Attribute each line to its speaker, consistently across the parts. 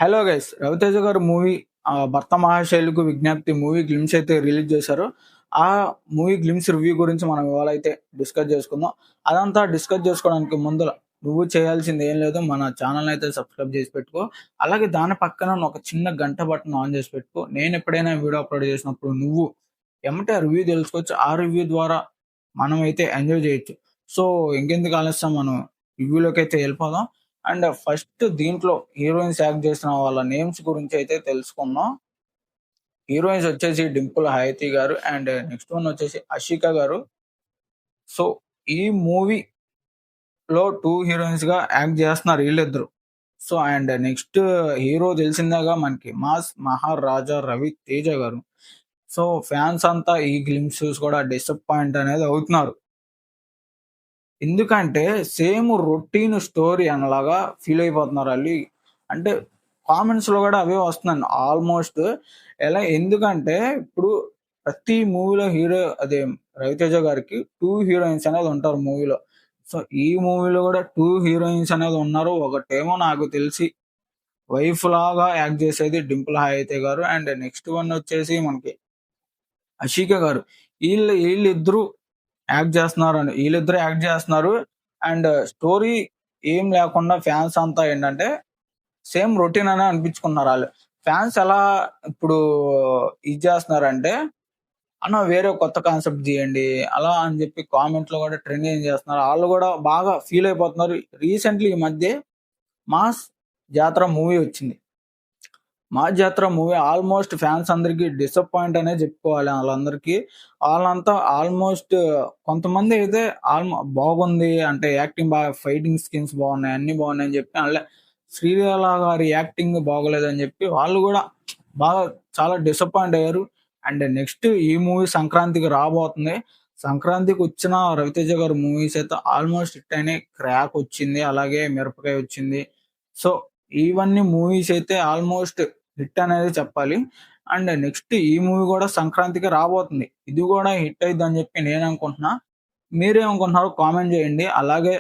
Speaker 1: Hello guys! 'Raviteja' గారు movie 'భర్త మహాశైలుకు విజ్ఞప్తి' మూవీ గ్లింప్స్ అయితే రిలీజ్ చేశారు. ఆ మూవీ గ్లింప్స్ రివ్యూ గురించి మనం ఇవాళ అయితే డిస్కస్ చేసుకుందాం. అదంతా డిస్కస్ చేసుకోవడానికి ముందల నువ్వు చేయాల్సింది ఏం లేదు. మన ఛానెల్‌ని అయితే సబ్స్క్రైబ్ చేసి పెట్టుకో. అలాగే దాని పక్కన ఒక చిన్న గంట బటన్ ఆన్ చేసి పెట్టుకో. నేను ఎప్పుడైనా వీడియో అప్‌లోడ్ చేసినప్పుడు నువ్వు ఎమ్మటే రివ్యూ తెలుసుకోవచ్చు. ఆ రివ్యూ ద్వారా మనమైతే ఎంజాయ్ చేయొచ్చు. సో, ఇంకెందుకు ఆలస్యం, మనం రివ్యూలోకైతే వెళ్ళిపోదాం. అండ్ ఫస్ట్ దీంట్లో హీరోయిన్స్ యాక్ట్ చేసిన వాళ్ళ నేమ్స్ గురించి అయితే తెలుసుకుందాం. హీరోయిన్స్ వచ్చేసి డింపుల్ హయాతి గారు అండ్ నెక్స్ట్ వన్ వచ్చేసి అషిక గారు. సో ఈ మూవీలో 2 హీరోయిన్స్ గా యాక్ట్ చేస్తున్నారు వీళ్ళిద్దరు. సో అండ్ నెక్స్ట్ హీరో తెలిసిందేగా మనకి మాస్ మహారాజా రవితేజ గారు. సో ఫ్యాన్స్ అంతా ఈ గ్లింప్స్ కూడా డిసప్పాయింట్ అనేది అవుతున్నారు. ఎందుకంటే సేమ్ రొటీన్ స్టోరీ అనలాగా ఫీల్ అయిపోతున్నారు ఆళ్ళు. అంటే కామెంట్స్‌లో గూడా అవే వస్తున్నాయండి ఆల్‌మోస్ట్. ఎందుకంటే ఇప్పుడు ప్రతి మూవీలో హీరో అదే 'రవితేజ' గారికి 2 హీరోయిన్స్ అనేది ఉంటారు మూవీలో. సో ఈ మూవీలో గూడా 2 హీరోయిన్స్ అనేది ఉన్నారు. ఒకటేమో నాకు తెలిసి వైఫ్ లాగా యాక్ట్ చేసేది 'డింపుల్ హయాతే' గారు అండ్ నెక్స్ట్ వన్ వచ్చేసి మనకి 'అషిక' గారు. ఈళ్ళిద్దరూ ఈళ్ళిద్దరు యాక్ట్ చేస్తున్నారు. అండ్ స్టోరీ ఏం లేకుండా ఫ్యాన్స్ అంతా ఏంటంటే సేమ్ రొటీన్ అనే అనిపించుకున్నారు ఆళ్ళు. ఫ్యాన్స్ ఎలా ఇప్పుడు ఇది చేస్తున్నారంటే, అన్న వేరే కొత్త కాన్సెప్ట్ తీయండి అలా అని చెప్పి కామెంట్‌లో కూడా ట్రెండింగ్ చేస్తున్నారు. ఆళ్ళు కూడా బాగా ఫీల్ అయిపోతున్నారు. రీసెంట్‌లీ ఈ మధ్య 'మాస్ జాతర' మూవీ వచ్చింది. 'మాస్ జాతర' మూవీ ఆల్‌మోస్ట్ ఫ్యాన్స్ అందరికి డిసప్పాయింట్ అనే చెప్పుకోవాలి ఆళ్ళందరికీ. ఆళ్ళంతా ఆల్‌మోస్ట్ కొంతమంది అయితే బాగుంది అంటే యాక్టింగ్ బాగా, ఫైటింగ్ స్కిన్స్ బాగున్నాయి, అన్నీ బాగున్నాయి అని చెప్పి అనలే. శ్రీలీల గారి యాక్టింగ్ బాగోలేదని చెప్పి వాళ్ళు కూడా బాగా చాలా డిసప్పాయింట్ అయ్యారు. అండ్ నెక్స్ట్ ఈ మూవీ సంక్రాంతికి రాబోతుంది. సంక్రాంతికి వచ్చిన 'రవితేజ' గారి మూవీస్ అయితే ఆల్‌మోస్ట్ హిట్ అయినాయి. 'క్రాక్' వచ్చింది. అలాగే 'మిరపకాయ' వచ్చింది. సో ఇవన్నీ మూవీస్ అయితే ఆల్‌మోస్ట్ హిట్ అనేది చెప్పాలి. అండ్ నెక్స్ట్ ఈ మూవీ కూడా సంక్రాంతికి రాబోతుంది. ఇది కూడా హిట్ అయిద్దని చెప్పి నేను అనుకుంటున్నా. మీరేమనుకుంటున్నారో కామెంట్ చేయండి. అలాగే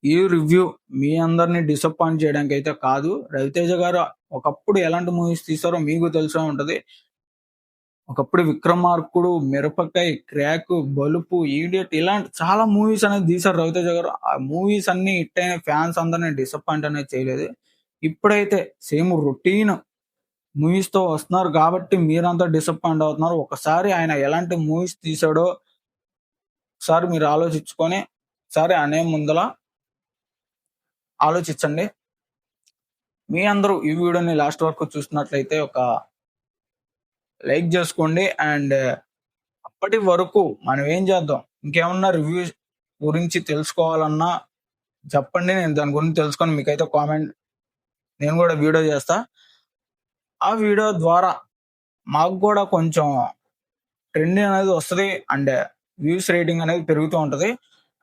Speaker 1: ఈ రివ్యూ మీ అందరిని డిసప్పాయింట్ చేయడానికైతే కాదు. 'రవితేజ' గారు ఒకప్పుడు ఎలాంటి మూవీస్ తీశారో మీకు తెలిసే ఉంటది. ఒకప్పుడు 'విక్రమార్కుడు', 'మిరపకాయ్', 'క్రాక్', 'బలుపు', 'ఈడియట్' ఇలాంటి చాలా మూవీస్ అనేది తీశారు 'రవితేజ' గారు. ఆ మూవీస్ అన్నీ హిట్ అయిన ఫ్యాన్స్ అందరిని డిసప్పాయింట్ అనేది చేయలేదు. ఇప్పుడైతే సేమ్ రొటీన్ మూవీస్‌తో వస్తున్నారు కాబట్టి మీరంతా డిసప్పాయింట్ అవుతున్నారు. ఒకసారి ఆయన ఎలాంటి మూవీస్ తీశాడో ఒకసారి మీరు ఆలోచించుకొని ఒకసారి అనే ముందల ఆలోచించండి. మీ అందరూ ఈ వీడియోని లాస్ట్ వరకు చూస్తున్నట్లయితే ఒక లైక్ చేసుకోండి. అండ్ అప్పటి వరకు మనం ఏం చేద్దాం, ఇంకేమన్నా రివ్యూస్ గురించి తెలుసుకోవాలన్నా చెప్పండి. నేను దాని గురించి తెలుసుకొని మీకైతే నేను కూడా వీడియో చేస్తా. ఆ వీడియో ద్వారా మాకు కూడా కొంచెం ట్రెండింగ్ అనేది వస్తది. అండ్ వ్యూస్ రేటింగ్ అనేది పెరుగుతూ ఉంటది.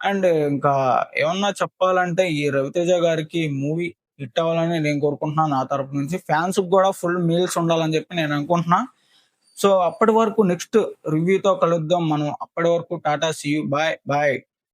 Speaker 1: అండ్ ఇంకా ఏమన్నా చెప్పాలంటే ఈ 'రవితేజ' గారికి మూవీ హిట్ అవ్వాలని నేను కోరుకుంటున్నాను నా తరపు నుంచి. ఫ్యాన్స్‌కి కూడా ఫుల్ మీల్స్ ఉండాలని చెప్పి నేను అనుకుంటున్నా. సో అప్పటి వరకు నెక్స్ట్ రివ్యూతో కలుద్దాం మనం. అప్పటి వరకు టాటా, సీ యూ, బాయ్.